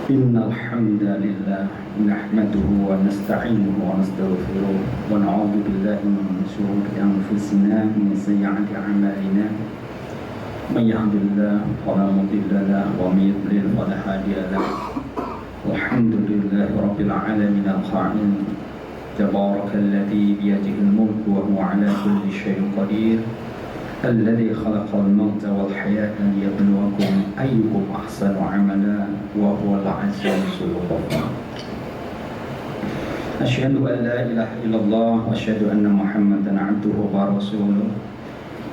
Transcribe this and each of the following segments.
إن الحمد لله نحمده ونستعينه ونستغفره ونعوذ بالله من شرور أنفسنا ومن سيئات أعمالنا من يهد الله فلا مضل له ومن يضلل فلا هادي له الحمد لله رب العالمين القائل تبارك الذي بيده الملك وهو على كل شيء قدير الذي خلق الموت والحياة ليبلوكم أيكم أحسن عملا وهو العزيز الغفور أشهد أن لا إله إلا الله وأشهد أن محمدا عبده ورسوله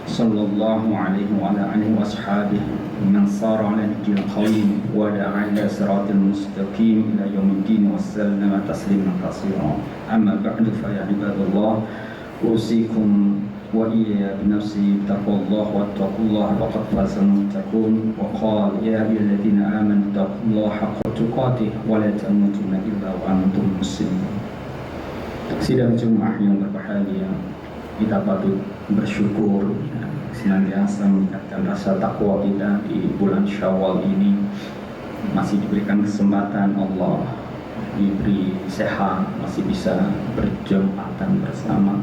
صلى الله عليه وعلى آله وأصحابه من صار على نهج القويم ودعا إلى صراط المستقيم إلى يوم الدين وسلم تسليما كثيرا أما بعد فيا عباد الله أوصيكم وإياي بنفسي بتقوى الله واتقوا الله فقد فاز المتقون وقال يا أيها الذين آمنوا اتقوا الله حق تقاته ولا تموتن إلا وأنتم مسلمون. Sidang Jumat yang berbahagia, kita patut bersyukur senantiasa meningkatkan rasa takwa kita di bulan Syawal ini. Masih diberikan kesempatan Allah, diberi sehat, masih bisa berjumatan bersama.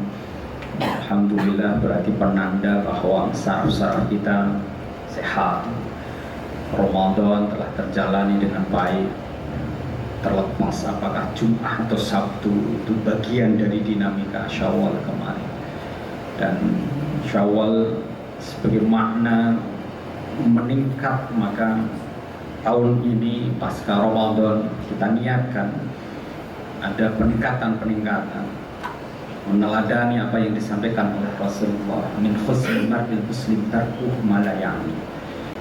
Alhamdulillah, berarti penanda bahwa usaha-usaha kita sehat. Ramadan telah terjalani dengan baik. Terlepas apakah Jumat atau Sabtu, itu bagian dari dinamika Syawal kemarin. Dan Syawal sebagai makna meningkat, maka tahun ini pasca Ramadan kita niatkan ada peningkatan meneladani apa yang disampaikan oleh Rasulullah, min husnil mar'il muslim tarkuhu ma la ya'ni.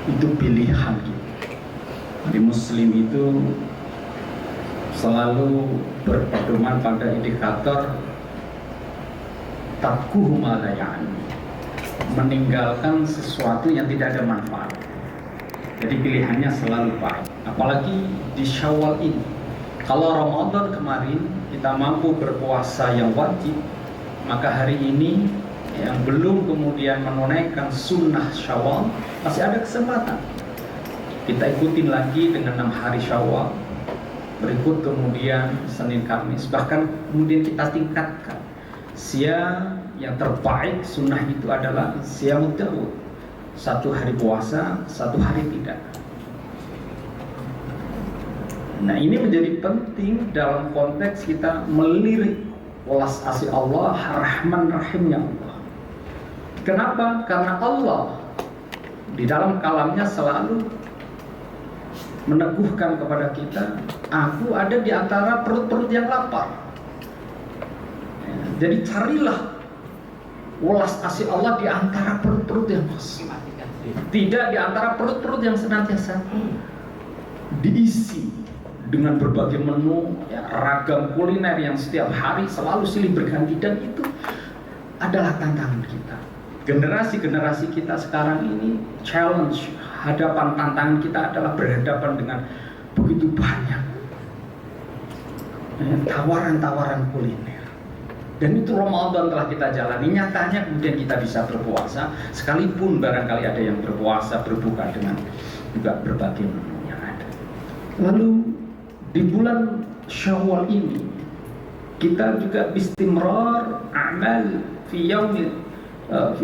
Itu pilihan kita. Jadi Muslim itu selalu berpedoman pada indikator tarkuhu ma la ya'ni, meninggalkan sesuatu yang tidak ada manfaat. Jadi pilihannya selalu baik. Apalagi di Syawal ini. Kalau Ramadan kemarin kita mampu berpuasa yang wajib, maka hari ini yang belum kemudian menunaikan sunnah Syawal masih ada kesempatan. Kita ikutin lagi dengan 6 hari Syawal, berikut kemudian Senin Kamis, bahkan kemudian kita tingkatkan. Siang yang terbaik sunnah itu adalah Siyamud Daud, 1 hari puasa, 1 hari tidak. Nah, ini menjadi penting dalam konteks kita melirik welas asih Allah, Rahman Rahimnya Allah. Kenapa? Karena Allah di dalam kalamnya selalu meneguhkan kepada kita, aku ada di antara perut-perut yang lapar. Jadi carilah welas asih Allah di antara perut-perut yang kosong, tidak di antara perut-perut yang senantiasa diisi dengan berbagai menu, ya, ragam kuliner yang setiap hari selalu silih berganti, dan itu adalah tantangan kita. Generasi-generasi kita sekarang ini challenge, hadapan tantangan kita adalah berhadapan dengan begitu banyak tawaran-tawaran kuliner. Dan itu Ramadan telah kita jalani, nyatanya kemudian kita bisa berpuasa, sekalipun barangkali ada yang berpuasa berbuka dengan juga berbagai menu yang ada. Lalu di bulan Syawal ini kita juga istimrar amal fi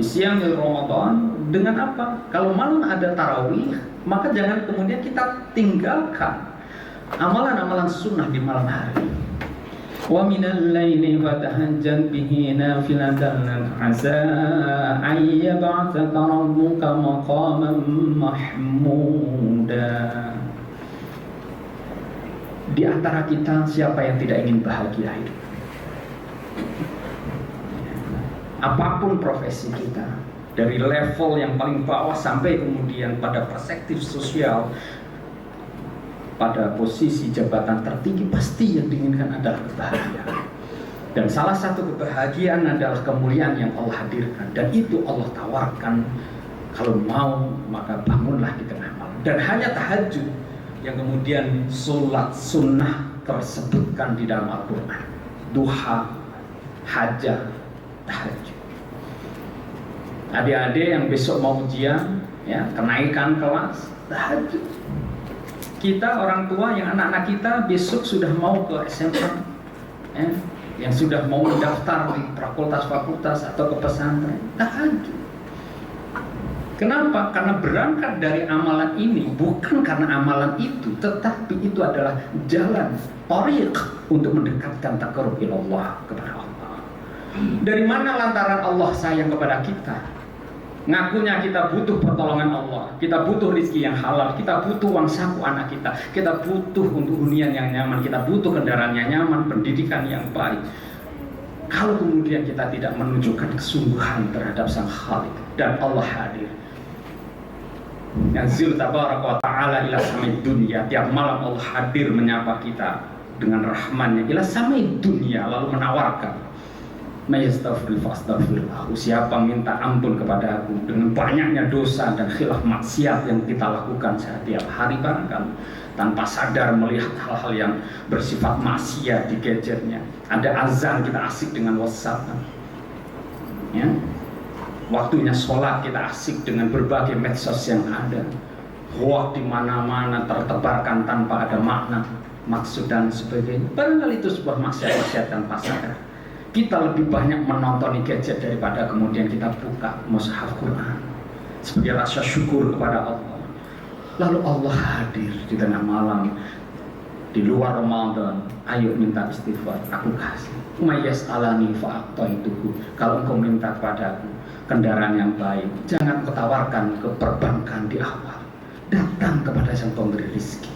siyamil Ramadan. Dengan apa? Kalau malam ada tarawih, maka jangan kemudian kita tinggalkan amalan-amalan sunnah di malam hari. Wa minal laili fatahajjad bihi nafilatan asa ay yab'atsaka rabbuka maqaman mahmuda. Di antara kita siapa yang tidak ingin bahagia hidup? Apapun profesi kita, dari level yang paling bawah sampai kemudian pada perspektif sosial, pada posisi jabatan tertinggi, pasti yang diinginkan adalah kebahagiaan. Dan salah satu kebahagiaan adalah kemuliaan yang Allah hadirkan, dan itu Allah tawarkan. Kalau mau, maka bangunlah di tengah malam. Dan hanya tahajud yang kemudian sholat sunnah tersebutkan di dalam Al-Quran. Duha, hajat, tahajud. Adik-adik yang besok mau ujian, ya, kenaikan kelas, tahajud. Kita orang tua yang anak-anak kita besok sudah mau ke SMA, yang sudah mau mendaftar di fakultas-fakultas atau ke pesantren, tahajud. Kenapa? Karena berangkat dari amalan ini, bukan karena amalan itu, tetapi itu adalah jalan, tariq untuk mendekatkan taqarrub ilallah, kepada Allah. Dari mana lantaran Allah sayang kepada kita? Ngakunya kita butuh pertolongan Allah, kita butuh rezeki yang halal, kita butuh uang saku anak kita butuh untuk hunian yang nyaman, kita butuh kendaraan yang nyaman, pendidikan yang baik. Kalau kemudian kita tidak menunjukkan kesungguhan terhadap Sang Khalik dan Allah hadir, Nazil tabaraka wa ta'ala ila samai dunia, tiap malam Allah hadir menyapa kita dengan rahmannya ila samai dunia, lalu menawarkan mayastaghfir fastaghfirlahu, siapa minta ampun kepada aku dengan banyaknya dosa dan khilaf maksiat yang kita lakukan setiap hari barangkali tanpa sadar melihat hal-hal yang bersifat maksiat di gadgetnya. Ada azan, kita asik dengan WhatsApp, ya. Waktunya sholat, kita asik dengan berbagai medsos yang ada. Hoak di mana-mana tertebarkan tanpa ada makna, maksud dan sebagainya. Barangkali itu sebuah maksiat tanpa sadar. Kita lebih banyak menonton gadget daripada kemudian kita buka mushaf Quran sebagai rasa syukur kepada Allah. Lalu Allah hadir di tengah malam, di luar Ramadan. Ayo minta istighfar, aku kasih. Mayas alani fa'aqtaituhu. Kalau engkau minta kepadaku kendaraan yang baik, jangan kau tawarkan ke perbankan di awal. Datang kepada Sang Pemberi rezeki.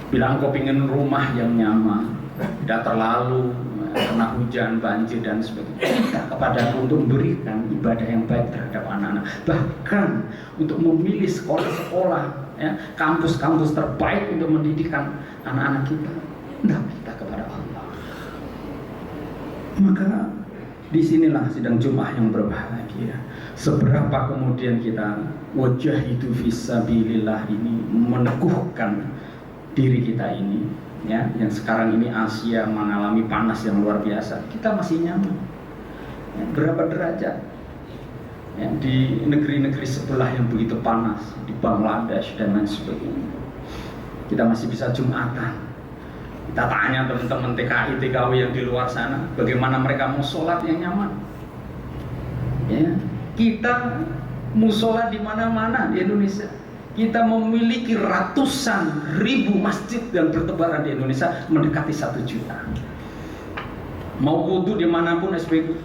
Bila engkau ingin rumah yang nyaman, tidak terlalu kena hujan, banjir dan sebagainya, minta kepadaku untuk memberikan ibadah yang baik terhadap anak-anak, bahkan untuk memilih sekolah-sekolah, ya, kampus-kampus terbaik untuk mendidikan anak-anak kita. Tidak, minta kepada Allah. Maka disinilah sidang Jumat yang berbahagia. Seberapa kemudian kita wajah itu fisabilillah ini meneguhkan diri kita ini, ya, yang sekarang ini Asia mengalami panas yang luar biasa, kita masih nyaman. Ya, berapa derajat? Ya, di negeri-negeri sebelah yang begitu panas, di Bangladesh dan lain sebagainya, kita masih bisa Jumatan. Kita tanya teman-teman TKI, TKW yang di luar sana, bagaimana mereka mau sholat yang nyaman? Ya, kita musola di mana-mana di Indonesia. Kita memiliki ratusan ribu masjid yang bertebaran di Indonesia, mendekati 1 juta. Mau wudhu dimanapun SPBU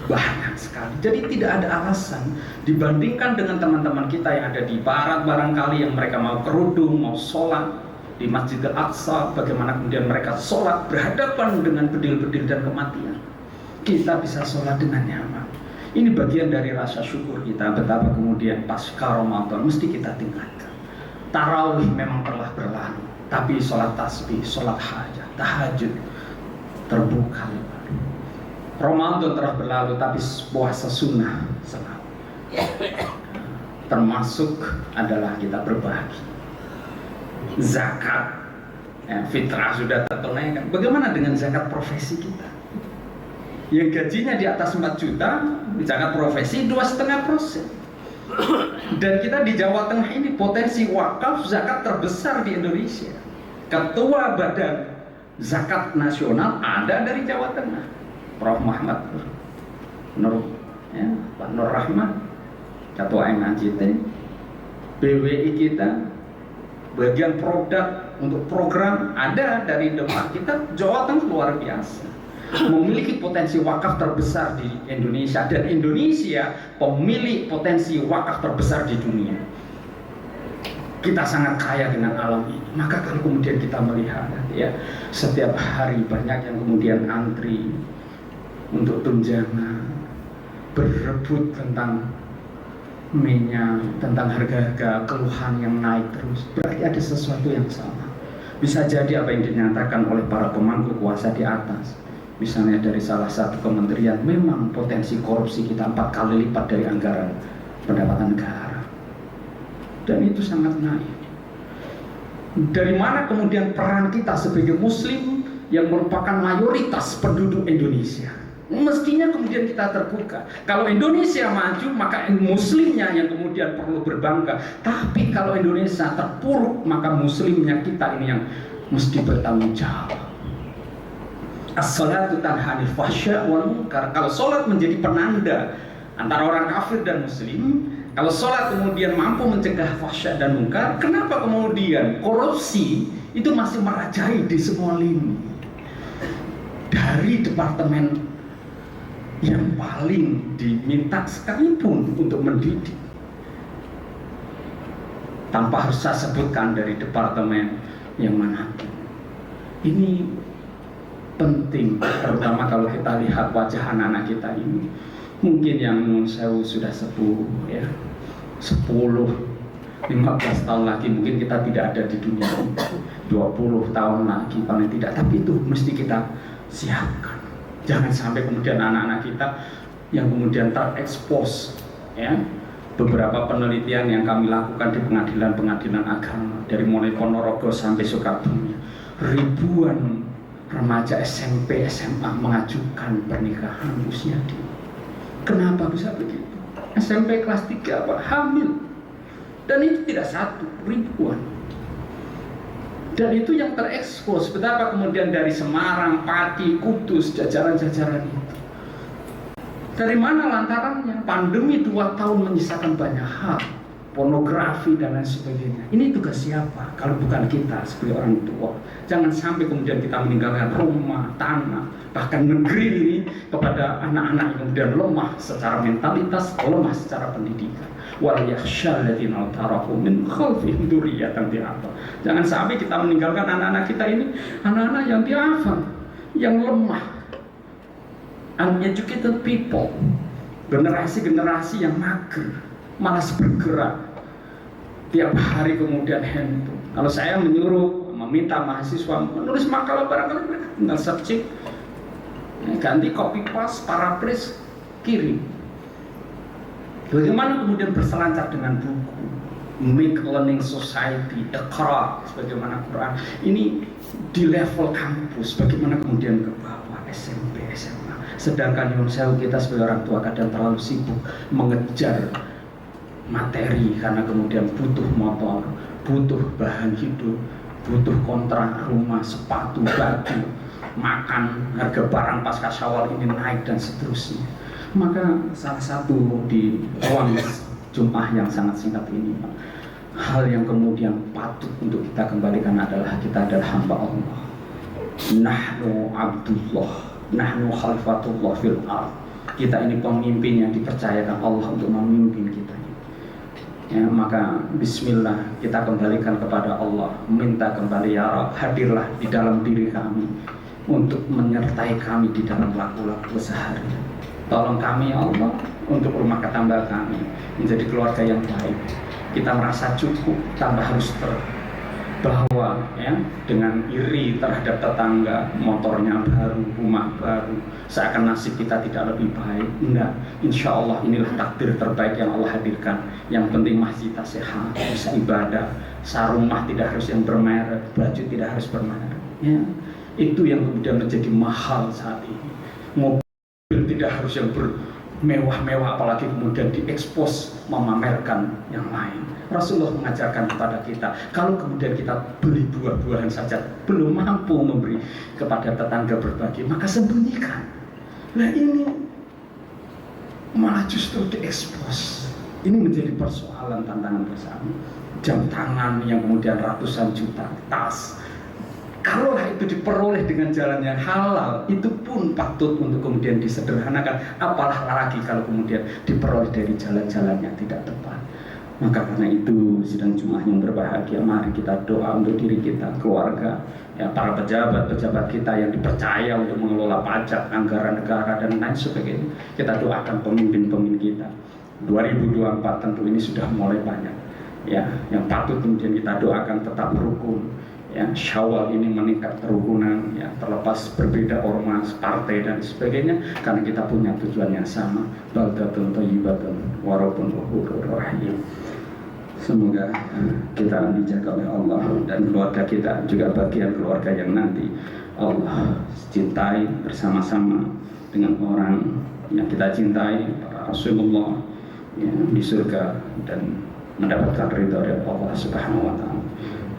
banyak sekali. Jadi tidak ada alasan dibandingkan dengan teman-teman kita yang ada di barat barangkali, yang mereka mau kerudung, mau sholat di Masjidil Aqsa, bagaimana kemudian mereka sholat berhadapan dengan bedil-bedil dan kematian. Kita bisa sholat dengan nyaman. Ini bagian dari rasa syukur kita, betapa kemudian pasca Ramadan mesti kita tingkatkan. Tarawih memang telah berlalu, tapi sholat tasbih, sholat hajat, tahajud terbuka. Ramadan telah berlalu, tapi puasa sunnah selalu. Termasuk adalah kita berbagi. Zakat, ya, fitrah sudah tertunaikan. Bagaimana dengan zakat profesi kita? Yang gajinya di atas 4 juta, zakat profesi 2,5%. Dan kita di Jawa Tengah ini potensi wakaf zakat terbesar di Indonesia. Ketua Badan Zakat Nasional ada dari Jawa Tengah, Prof. Muhammad Nur, ya, Pak Nur Rahman, Ketua MAJT. BWI kita, bagian produk untuk program ada dari Demak. Kita Jawa Tengah luar biasa, memiliki potensi wakaf terbesar di Indonesia, dan Indonesia pemilik potensi wakaf terbesar di dunia. Kita sangat kaya dengan alam ini. Maka kalau kemudian kita melihat, ya, setiap hari banyak yang kemudian antri untuk tunjangan, berebut tentang minyak, tentang harga-harga, keluhan yang naik terus, berarti ada sesuatu yang salah. Bisa jadi apa yang dinyatakan oleh para pemangku kuasa di atas, misalnya dari salah satu kementerian, memang potensi korupsi kita 4 kali lipat dari anggaran pendapatan negara, dan itu sangat naik. Dari mana kemudian peran kita sebagai muslim yang merupakan mayoritas penduduk Indonesia? Mestinya kemudian kita terbuka. Kalau Indonesia maju, maka muslimnya yang kemudian perlu berbangga. Tapi kalau Indonesia terpuruk, maka muslimnya kita ini yang mesti bertanggung jawab. As-salatu tanha 'anil fahsya' wal munkar. Kalau sholat menjadi penanda antara orang kafir dan muslim, kalau sholat kemudian mampu mencegah fahsya dan munkar, kenapa kemudian korupsi itu masih merajai di semua lini? Dari departemen yang paling diminta sekalipun untuk mendidik, tanpa harus saya sebutkan dari departemen yang mana. Ini penting, terutama kalau kita lihat wajah anak-anak kita ini. Mungkin yang sudah sepuh ya, 10-15 tahun lagi mungkin kita tidak ada di dunia ini, 20 tahun lagi paling tidak. Tapi itu mesti kita siapkan. Jangan sampai kemudian anak-anak kita yang kemudian terekspos ya. Beberapa penelitian yang kami lakukan di pengadilan-pengadilan agama, dari mulai Ponorogo sampai Sukabumi, ribuan remaja SMP, SMA mengajukan pernikahan usia dini. Kenapa bisa begitu? SMP kelas 3 hamil. Dan itu tidak satu, ribuan. Dan itu yang terekspos. Betapa kemudian dari Semarang, Pati, Kudus, jajaran-jajaran itu. Dari mana lantarannya? Pandemi 2 tahun menyisakan banyak hal, pornografi dan lain sebagainya. Ini tugas siapa? Kalau bukan kita sebagai orang tua. Jangan sampai kemudian kita meninggalkan rumah, tanah, bahkan negeri ini kepada anak-anak yang kemudian lemah secara mentalitas, lemah secara pendidikan. Jangan sampai kita meninggalkan anak-anak kita ini, anak-anak yang diafan, yang lemah, uneducated people, generasi-generasi yang mager, malas bergerak, tiap hari kemudian handphone. Kalau saya meminta mahasiswa menulis makalah, barangkali mereka tinggal searching, ganti copy paste, paraphrase, kirim. Bagaimana kemudian berselancar dengan buku, make learning society, iqra, sebagaimana Quran. Ini di level kampus, bagaimana kemudian ke bawah, SMP, SMA. Sedangkan kita sebagai orang tua kadang terlalu sibuk mengejar materi, karena kemudian butuh motor, butuh bahan hidup, butuh kontrak rumah, sepatu, baju, makan, harga barang pasca Syawal ini naik dan seterusnya. Maka salah satu di ruang Jum'ah yang sangat singkat ini, hal yang kemudian patut untuk kita kembalikan adalah kita adalah hamba Allah. Nahnu abdullah, nahnu khalifatullah fil ard. Kita ini pemimpin yang dipercayakan Allah untuk memimpin kita. Ya, maka bismillah kita kembalikan kepada Allah, minta kembali ya Rabb, hadirlah di dalam diri kami untuk menyertai kami di dalam laku-laku sehari. Tolong kami ya Allah untuk rumah tangga kami menjadi keluarga yang baik. Kita merasa cukup tanpa harus terbawa ya dengan iri terhadap tetangga, motornya baru, rumah baru, seakan nasib kita tidak lebih baik. Enggak, insya Allah inilah takdir terbaik yang Allah hadirkan. Yang penting masjid kita sehat, bisa ibadah, sarumah tidak harus yang bermerek, baju tidak harus bermerek ya. Itu yang kemudian menjadi mahal saat ini. Tidak harus yang bermewah-mewah, apalagi kemudian diekspos memamerkan yang lain. Rasulullah mengajarkan kepada kita, kalau kemudian kita beli buah-buahan saja belum mampu memberi kepada tetangga berbagi, maka sembunyikan. Nah ini malah justru diekspos. Ini menjadi persoalan, tantangan bersama. Jam tangan yang kemudian ratusan juta, tas. Kalaulah itu diperoleh dengan jalan yang halal, itu pun patut untuk kemudian disederhanakan. Apalah lagi kalau kemudian diperoleh dari jalan-jalan yang tidak tepat. Maka karena itu sidang Jumat yang berbahagia, mari kita doa untuk diri kita, keluarga, ya, para pejabat-pejabat kita yang dipercaya untuk mengelola pajak, anggaran negara dan lain sebagainya. Kita doakan pemimpin-pemimpin kita. 2024 tentu ini sudah mulai banyak, ya, yang patut kemudian kita doakan tetap rukun. Ya, Syawal ini meningkat kerukunan, ya, terlepas berbeda ormas, partai dan sebagainya, karena kita punya tujuan yang sama, baldatun thayyibatun warabun ghafurur rahim. Semoga kita dijaga oleh Allah dan keluarga kita juga bagian keluarga yang nanti Allah cintai bersama-sama dengan orang yang kita cintai, para Rasulullah ya, di surga dan mendapatkan ridha dari Allah Subhanahu wa taala.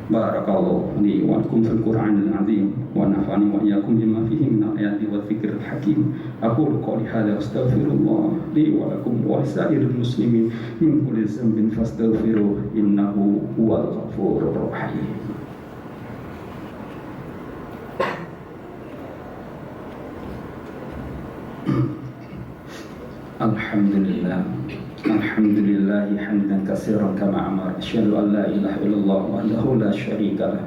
Barakallahu li wa lakum fil Qur'anil azim wa nafa'ani wa iyyakum bima fihi min al-ayati wa dzikril hakim. Aqulu qawli hadza wa astaghfirullah li wa lakum wa lisa'iril muslimin min kulli dhanbin fastaghfiruh innahu huwal ghafurur rahim. Alhamdulillah. Alhamdulillahi hamdan katsiran kama amara. Asyhadu an la ilaha illallah wahdahu la syarika lah.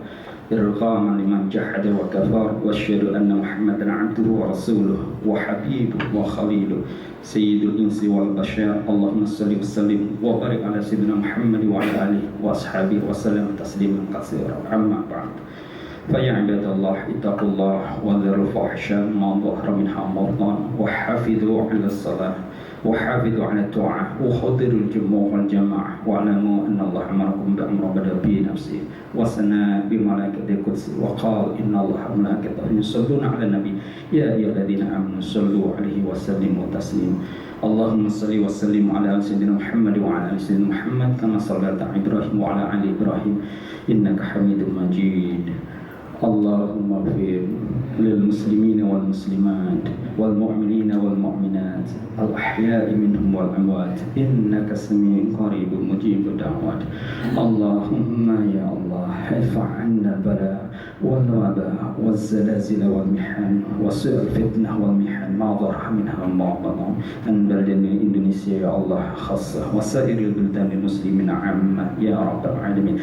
Irghaman liman jahada wa kafar. Wa asyhadu anna Muhammadan 'abduhu wa rasuluhu wa habibuhu wa khaliluhu. Sayyidul insi wal bashar. Allahumma shalli wa sallim wa barik ala sayyidina Muhammad wa ala alihi wa ashabihi wa sallam tasliman katsiran. Amma ba'd. فيا عباد الله اتقوا الله وذروا الفحشاء ما ظهر منها وما بطن وحافظوا على الصلاة وحافظوا على الطاعة وحضروا الجموع والجماعة واعلموا أن الله أمركم بأمر بدأ به نفسه وثنى بملائكته القدس وقال إن الله وملائكته يصلون على النبي يا أيها الذين آمنوا صلوا عليه وسلموا تسليما اللهم صل وسلم على سيدنا محمد وعلى آل سيدنا محمد كما صليت على إبراهيم وعلى آل إبراهيم إنك حميد مجيد اللهم اغفر للمسلمين والمسلمات والمؤمنين والمؤمنات الأحياء منهم والأموات إنك سميع قريب مجيب الدعوات اللهم يا الله ارفع عنا البلاء والوباء والزلازل والمحن وسوء الفتنة والمحن ما ظهر منها وما بطن عن بلدنا إندونيسيا يا الله خاصة وسائر البلدان المسلمين عامة يا رب العالمين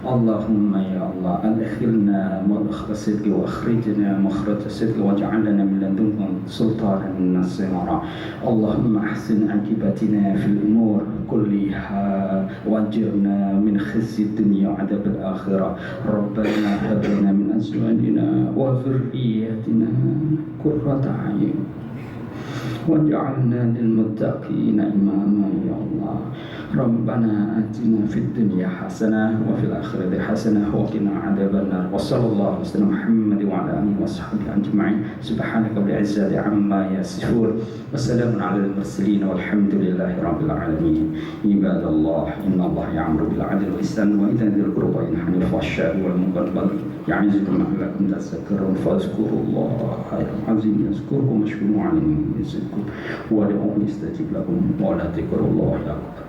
اللهم يا الله أدخلنا مدخل الصدق وأخرجنا مخرج الصدق واجعلنا من لدنك سلطانا نصيرا اللهم أحسن عاقبتنا في الأمور كلها واجرنا من خزي الدنيا وعذاب الآخرة ربنا هب لنا من أزواجنا وذرياتنا قرة أعين واجعلنا للمتقين إماما يا الله ربنا آتنا في الدنيا حسنة وفي الآخرة حسنة وقنا عذاب النار وصلى الله على سيدنا محمد وعلى آله وصحبه أجمعين سبحانك رب العزة عما يصفون وسلام على المرسلين والحمد لله رب العالمين عباد الله إن الله يأمر بالعدل والإحسان وإيتاء ذي القربى وينهى عن الفحشاء والمنكر والبغي يعظكم لعلكم تذكرون فاذكروا الله العظيم يذكركم واشكروه على نعمه يزدكم وادعوه يستجب لكم ولا تذكروا الله أكبر